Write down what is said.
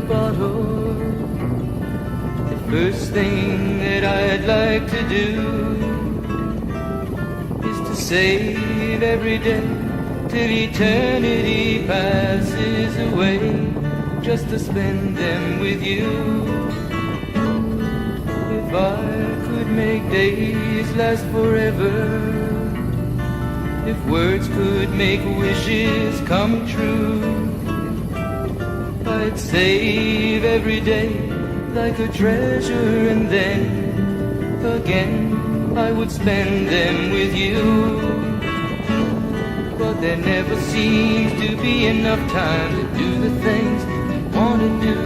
bottle. The first thing that I'd like to do is to save every day till eternity passes away, just to spend them with you. If I could make days last forever, if words could make wishes come true, I'd save every day like a treasure, and then again I would spend them with you. But there never seems to be enough time to do the things you want to do.